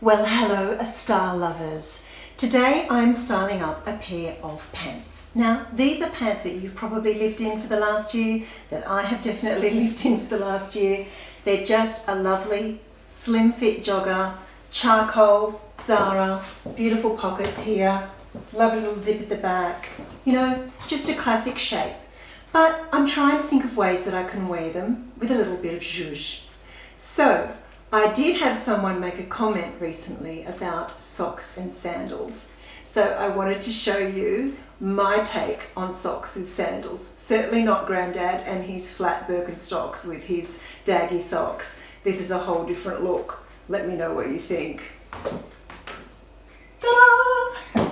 Well, hello, style lovers. Today I'm styling up a pair of pants. Now, these are pants that you've probably lived in for the last year, that I have definitely lived in for the last year. They're just a lovely slim fit jogger, charcoal, Zara, beautiful pockets here, lovely little zip at the back. You know, just a classic shape. But I'm trying to think of ways that I can wear them with a little bit of zhuzh. So, I did have someone make a comment recently about socks and sandals. So I wanted to show you my take on socks and sandals. Certainly not Grandad and his flat Birkenstocks with his daggy socks. This is a whole different look. Let me know what you think. Ta-da!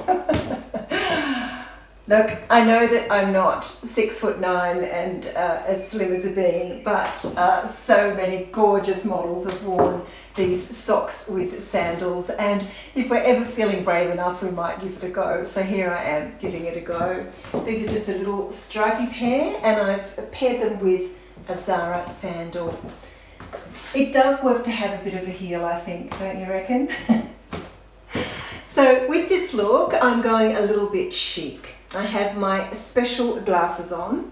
Look, I know that I'm not 6'9" and as slim as a bean, but so many gorgeous models have worn these socks with sandals, and if we're ever feeling brave enough, we might give it a go. So here I am giving it a go. These are just a little stripy pair, and I've paired them with a Zara sandal. It does work to have a bit of a heel, I think, don't you reckon? So with this look, I'm going a little bit chic. I have my special glasses on,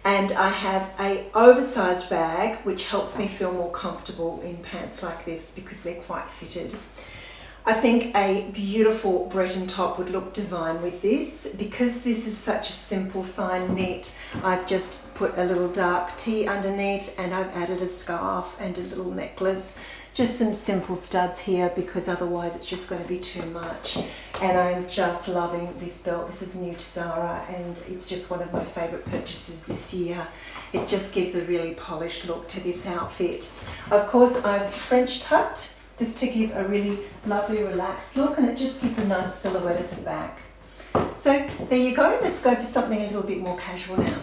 and I have an oversized bag which helps me feel more comfortable in pants like this because they're quite fitted. I think a beautiful Breton top would look divine with this. Because this is such a simple fine knit, I've just put a little dark tee underneath, and I've added a scarf and a little necklace. Just some simple studs here because otherwise it's just going to be too much. And I'm just loving this belt. This is new to Zara and it's just one of my favourite purchases this year. It just gives a really polished look to this outfit. Of course, I've French tucked just to give a really lovely relaxed look, and it just gives a nice silhouette at the back. So there you go. Let's go for something a little bit more casual now.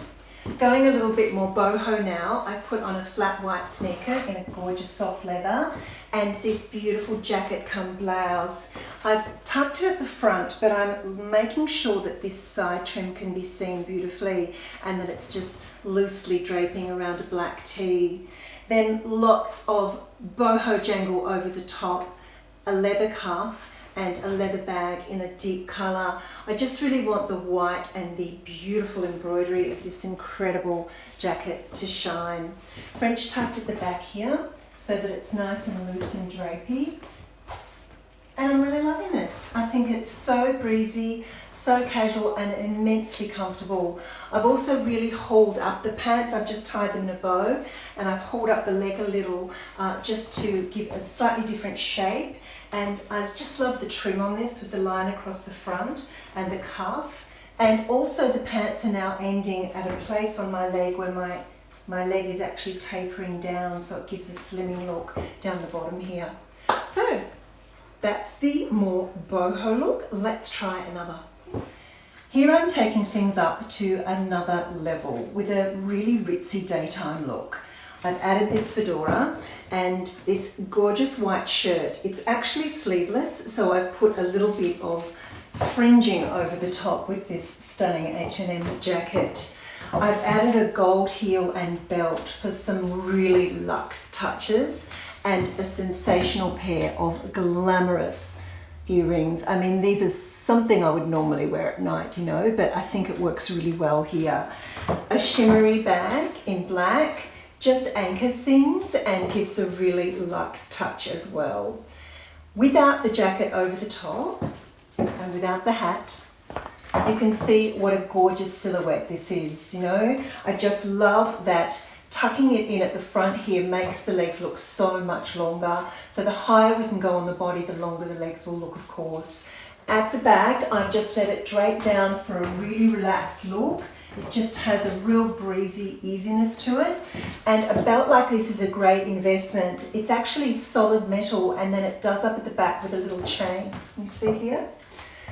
Going a little bit more boho now, I've put on a flat white sneaker in a gorgeous soft leather and this beautiful jacket come blouse. I've tucked it at the front, but I'm making sure that this side trim can be seen beautifully and that it's just loosely draping around a black tee. Then lots of boho jangle over the top, a leather cuff, and a leather bag in a deep colour. I just really want the white and the beautiful embroidery of this incredible jacket to shine. French tucked at the back here so that it's nice and loose and drapey. And I'm really loving this. I think it's so breezy, so casual and immensely comfortable. I've also really hauled up the pants. I've just tied them in a bow and I've hauled up the leg a little just to give a slightly different shape. And I just love the trim on this with the line across the front and the cuff. And also the pants are now ending at a place on my leg where my leg is actually tapering down, so it gives a slimming look down the bottom here. So that's the more boho look. Let's try another. Here I'm taking things up to another level with a really ritzy daytime look. I've added this fedora and this gorgeous white shirt. It's actually sleeveless, so I've put a little bit of fringing over the top with this stunning H&M jacket. I've added a gold heel and belt for some really luxe touches and a sensational pair of glamorous earrings. I mean, these are something I would normally wear at night, you know, but I think it works really well here. A shimmery bag in black just anchors things and gives a really luxe touch as well. Without the jacket over the top and without the hat, you can see what a gorgeous silhouette this is, you know. I just love that tucking it in at the front here makes the legs look so much longer. So the higher we can go on the body, the longer the legs will look, of course. At the back, I've just let it drape down for a really relaxed look. It just has a real breezy easiness to it. And a belt like this is a great investment. It's actually solid metal and then it does up at the back with a little chain. You see here?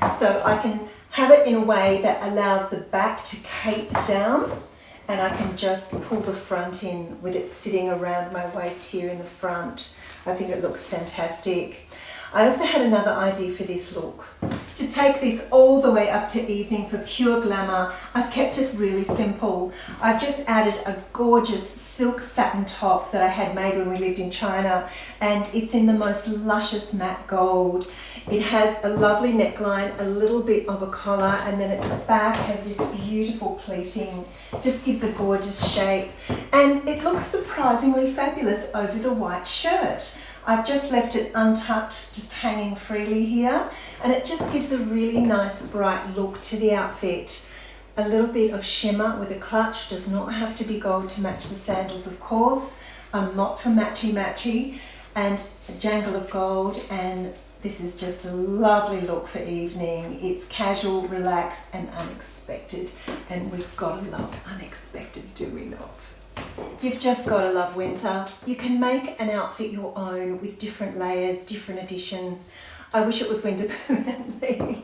So I can have it in a way that allows the back to cape down, and I can just pull the front in with it sitting around my waist here in the front. I think it looks fantastic. I also had another idea for this look. To take this all the way up to evening for pure glamour, I've kept it really simple. I've just added a gorgeous silk satin top that I had made when we lived in China, and it's in the most luscious matte gold. It has a lovely neckline, a little bit of a collar, and then at the back has this beautiful pleating. Just gives a gorgeous shape, and it looks surprisingly fabulous over the white shirt. I've just left it untucked, just hanging freely here, and it just gives a really nice bright look to the outfit. A little bit of shimmer with a clutch, does not have to be gold to match the sandals, of course. I'm not for matchy, and a jangle of gold, and this is just a lovely look for evening. It's casual, relaxed, and unexpected, and we've got to love unexpected, do we not? You've just got to love winter. You can make an outfit your own with different layers, different additions. I wish it was winter permanently.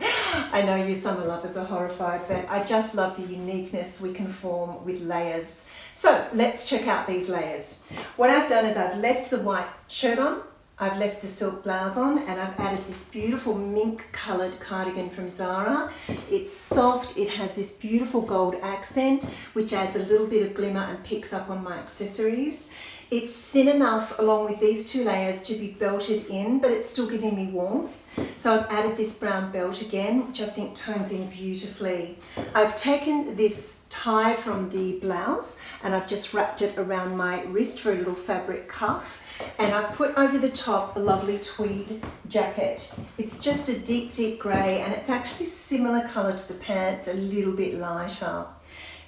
I know you summer lovers are horrified, but I just love the uniqueness we can form with layers. So let's check out these layers. What I've done is I've left the white shirt on, I've left the silk blouse on, and I've added this beautiful mink coloured cardigan from Zara. It's soft, it has this beautiful gold accent, which adds a little bit of glimmer and picks up on my accessories. It's thin enough along with these two layers to be belted in, but it's still giving me warmth. So I've added this brown belt again, which I think tones in beautifully. I've taken this tie from the blouse and I've just wrapped it around my wrist for a little fabric cuff. And I've put over the top a lovely tweed jacket. It's just a deep, deep grey, and it's actually similar colour to the pants, a little bit lighter.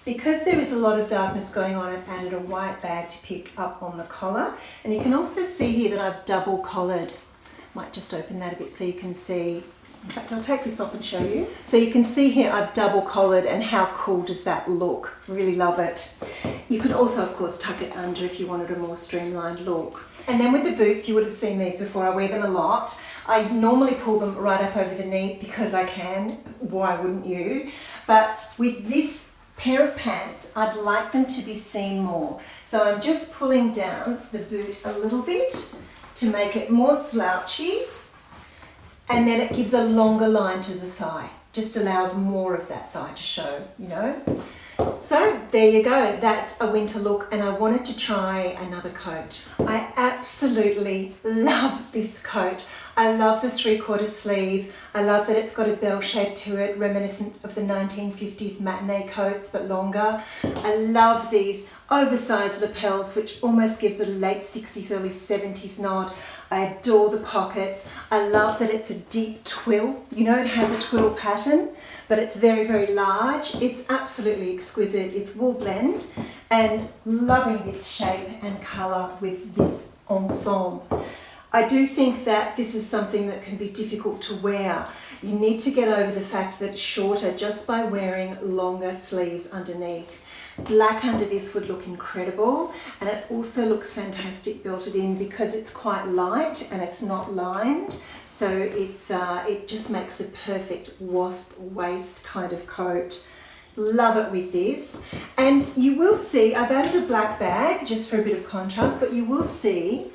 Because there is a lot of darkness going on, I've added a white bag to pick up on the collar. And you can also see here that I've double collared. Might just open that a bit so you can see. In fact, I'll take this off and show you. So you can see here I've double collared, and how cool does that look? Really love it. You could also, of course, tuck it under if you wanted a more streamlined look. And then with the boots, you would have seen these before. I wear them a lot. I normally pull them right up over the knee because I can. Why wouldn't you? But with this pair of pants, I'd like them to be seen more. So I'm just pulling down the boot a little bit to make it more slouchy, and then it gives a longer line to the thigh. Just allows more of that thigh to show, you know. So there you go, that's a winter look, and I wanted to try another coat. I absolutely love this coat. I love the 3/4 sleeve. I love that it's got a bell shape to it, reminiscent of the 1950s matinee coats, but longer. I love these oversized lapels, which almost gives a late 60s, early 70s nod. I adore the pockets. I love that it's a deep twill. You know, it has a twill pattern, but it's very, very large. It's absolutely exquisite. It's wool blend, and loving this shape and colour with this ensemble. I do think that this is something that can be difficult to wear. You need to get over the fact that it's shorter just by wearing longer sleeves underneath. Black under this would look incredible, and it also looks fantastic belted in because it's quite light and it's not lined, so it just makes a perfect wasp waist kind of coat. Love it with this. And you will see I've added a black bag just for a bit of contrast, but you will see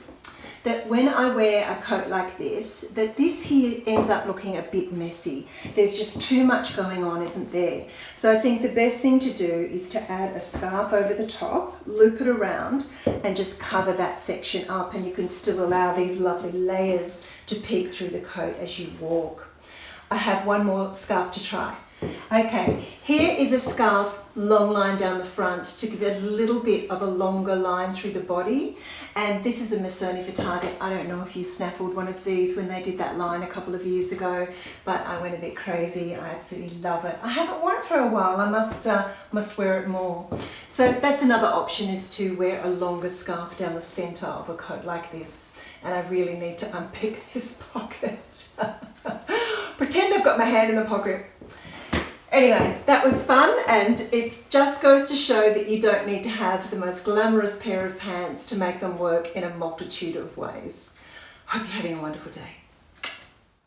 that when I wear a coat like this, that this here ends up looking a bit messy. There's just too much going on, isn't there? So I think the best thing to do is to add a scarf over the top, loop it around, and just cover that section up, and you can still allow these lovely layers to peek through the coat as you walk. I have one more scarf to try. Okay, here is a scarf, long line down the front to give it a little bit of a longer line through the body. And this is a Missoni for Target. I don't know if you snaffled one of these when they did that line a couple of years ago, but I went a bit crazy. I absolutely love it. I haven't worn it for a while. I must wear it more. So that's another option, is to wear a longer scarf down the center of a coat like this. And I really need to unpick this pocket. Pretend I've got my hand in the pocket. Anyway, that was fun, and it just goes to show that you don't need to have the most glamorous pair of pants to make them work in a multitude of ways. Hope you're having a wonderful day.